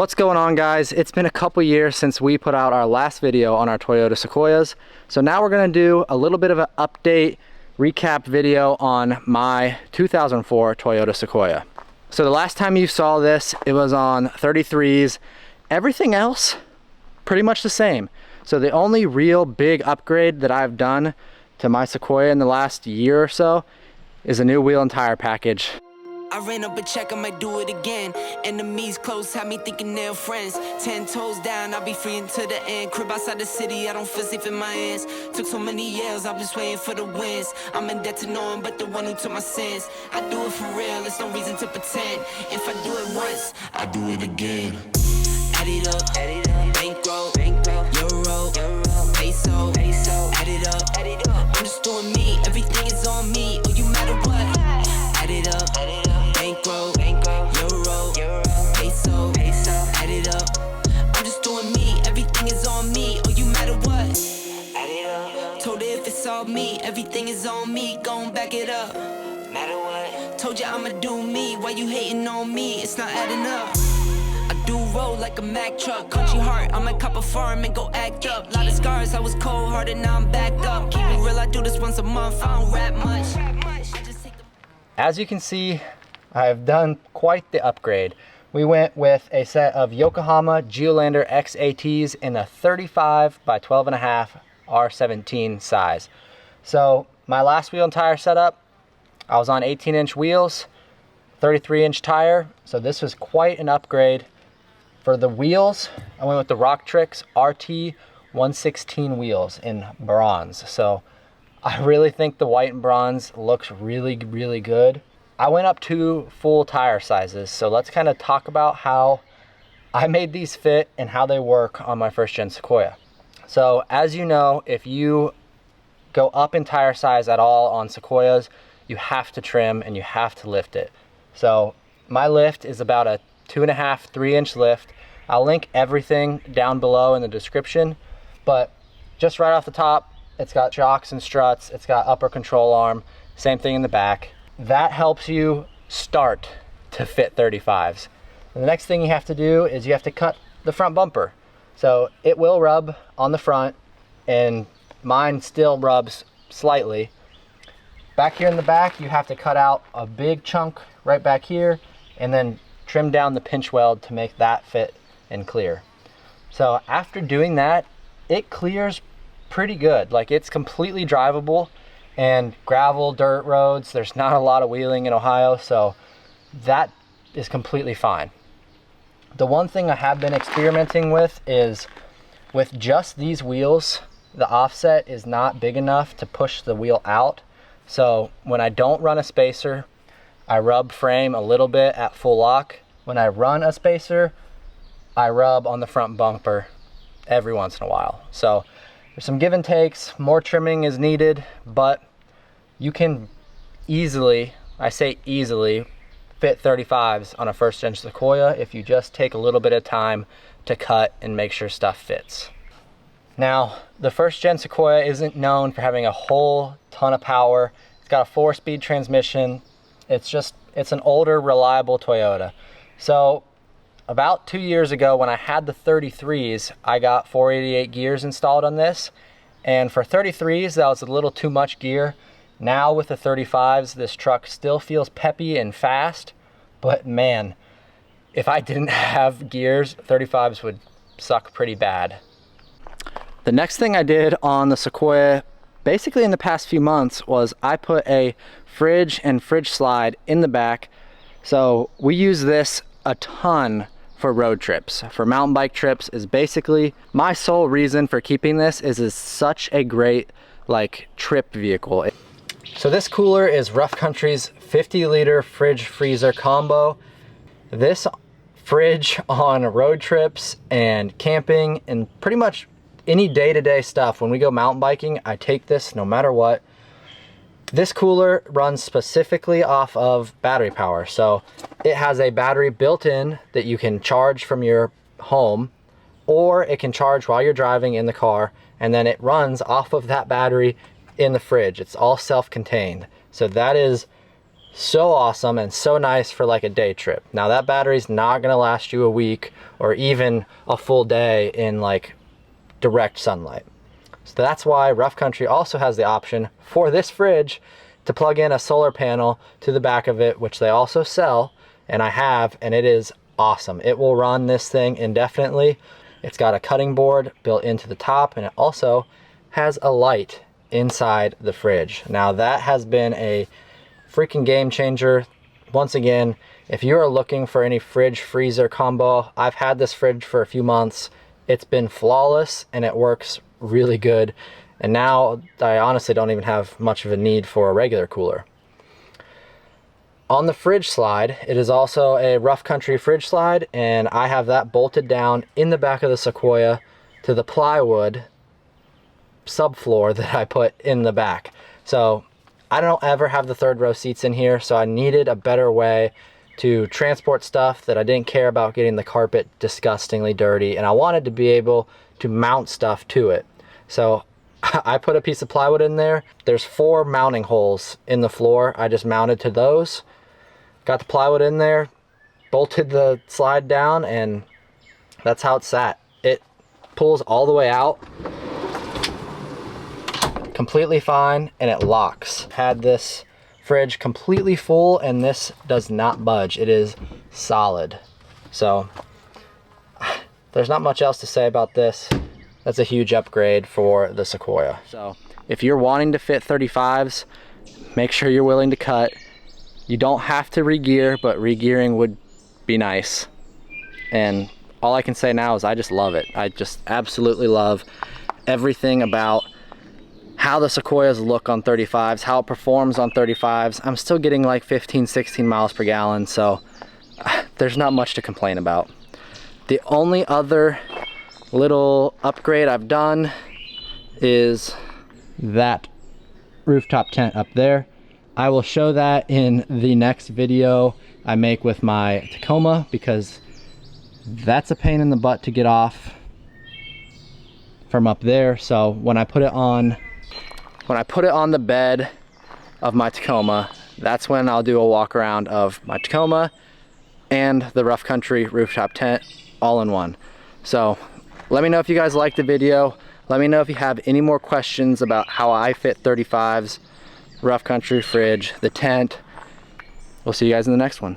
What's going on, guys? It's been a couple years since we put out our last video on our Toyota Sequoias. So now we're gonna do a little bit of an update recap video on my 2004 Toyota Sequoia. So the last time you saw this, it was on 33s. Everything else, pretty much the same. So the only real big upgrade that I've done to my Sequoia in the last year or so is a new wheel and tire package. I ran up a check, I might do it again. Enemies close, had me thinking they're friends. 10 toes down, I'll be free until the end. Crib outside the city, I don't feel safe in my hands. Took so many years, I'm just waiting for the wins. I'm in debt to no one but the one who took my sins. I do it for real, there's no reason to pretend. If I do it once, I do it again. Add it up, bankroll, euro, peso, add it up. I'm just doing me, everything is on me. Oh, you matter what? Add it up. Bankroll, euro, peso, add it up. I'm just doing me, everything is on me. Oh, you matter what? Add it up. Told her if it's all me, everything is on me. Gon' back it up. Matter what? Told you I'ma do me. Why you hating on me? It's not adding up. I do roll like a Mack truck. Country heart, I might cop a farm and go act up. Lot of scars, I was cold hearted, now I'm back up. Keep it real, I do this once a month. I don't rap much. As you can see, I have done quite the upgrade. We went with a set of Yokohama Geolander XATs in a 35 by 12.5 R17 size. So my last wheel and tire setup, I was on 18-inch wheels, 33-inch tire. So this was quite an upgrade. For the wheels, I went with the Rock Tricks RT 116 wheels in bronze. So I really think the white and bronze looks really, really good. I went up 2 full tire sizes, so let's kind of talk about how I made these fit and how they work on my first gen Sequoia. So as you know, if you go up in tire size at all on Sequoias, you have to trim and you have to lift it. So my lift is about a 2.5, 3-inch lift. I'll link everything down below in the description, but just right off the top, it's got shocks and struts, it's got upper control arm, same thing in the back. That helps you start to fit 35s. And the next thing you have to do is you have to cut the front bumper. So it will rub on the front, and mine still rubs slightly. Back here in the back, you have to cut out a big chunk right back here and then trim down the pinch weld to make that fit and clear. So after doing that, it clears pretty good. Like, it's completely drivable. And gravel, dirt roads, there's not a lot of wheeling in Ohio, so that is completely fine. The one thing I have been experimenting with is with just these wheels, the offset is not big enough to push the wheel out. So when I don't run a spacer, I rub frame a little bit at full lock. When I run a spacer, I rub on the front bumper every once in a while. So there's some give and takes, more trimming is needed, but you can easily, I say easily, fit 35s on a first gen Sequoia if you just take a little bit of time to cut and make sure stuff fits. Now, the first gen Sequoia isn't known for having a whole ton of power. It's got a 4-speed transmission. It's an older, reliable Toyota. So about 2 years ago, when I had the 33s, I got 488 gears installed on this. And for 33s, that was a little too much gear. Now with the 35s, this truck still feels peppy and fast, but man, if I didn't have gears, 35s would suck pretty bad. The next thing I did on the Sequoia, basically in the past few months, was I put a fridge and fridge slide in the back. So we use this a ton for road trips. For mountain bike trips is basically my sole reason for keeping this. Is such a great like trip vehicle. So this cooler is Rough Country's 50-liter fridge freezer combo. This fridge on road trips and camping and pretty much any day-to-day stuff. When we go mountain biking, I take this no matter what. This cooler runs specifically off of battery power. So it has a battery built in that you can charge from your home, or it can charge while you're driving in the car, and then it runs off of that battery in the fridge. It's all self-contained. So that is so awesome and so nice for like a day trip. Now that battery's not gonna last you a week or even a full day in like direct sunlight. So that's why Rough Country also has the option for this fridge to plug in a solar panel to the back of it, which they also sell, and I have, and it is awesome. It will run this thing indefinitely. It's got a cutting board built into the top, and it also has a light inside the fridge. Now that has been a freaking game changer. Once again, if you are looking for any fridge freezer combo, I've had this fridge for a few months. It's been flawless and it works really good. And now I honestly don't even have much of a need for a regular cooler. On the fridge slide, it is also a Rough Country fridge slide, and I have that bolted down in the back of the Sequoia to the plywood subfloor that I put in the back. So I don't ever have the third row seats in here, so I needed a better way to transport stuff that I didn't care about getting the carpet disgustingly dirty, and I wanted to be able to mount stuff to it. So I put a piece of plywood in there. There's 4 mounting holes in the floor. I just mounted to those, got the plywood in there, bolted the slide down, and that's how it sat. It pulls all the way out completely fine, and it locks. Had this fridge completely full, and this does not budge. It is solid. So there's not much else to say about this. That's a huge upgrade for the Sequoia. So if you're wanting to fit 35s, make sure you're willing to cut. You don't have to re-gear, but re-gearing would be nice. And all I can say now is I just love it. I just absolutely love everything about how the Sequoias look on 35s, how it performs on 35s. I'm still getting like 15, 16 miles per gallon, so there's not much to complain about. The only other little upgrade I've done is that rooftop tent up there. I will show that in the next video I make with my Tacoma, because that's a pain in the butt to get off from up there. So when I put it on the bed of my Tacoma, that's when I'll do a walk around of my Tacoma and the Rough Country rooftop tent all in one. So let me know if you guys liked the video. Let me know if you have any more questions about how I fit 35s, Rough Country fridge, the tent. We'll see you guys in the next one.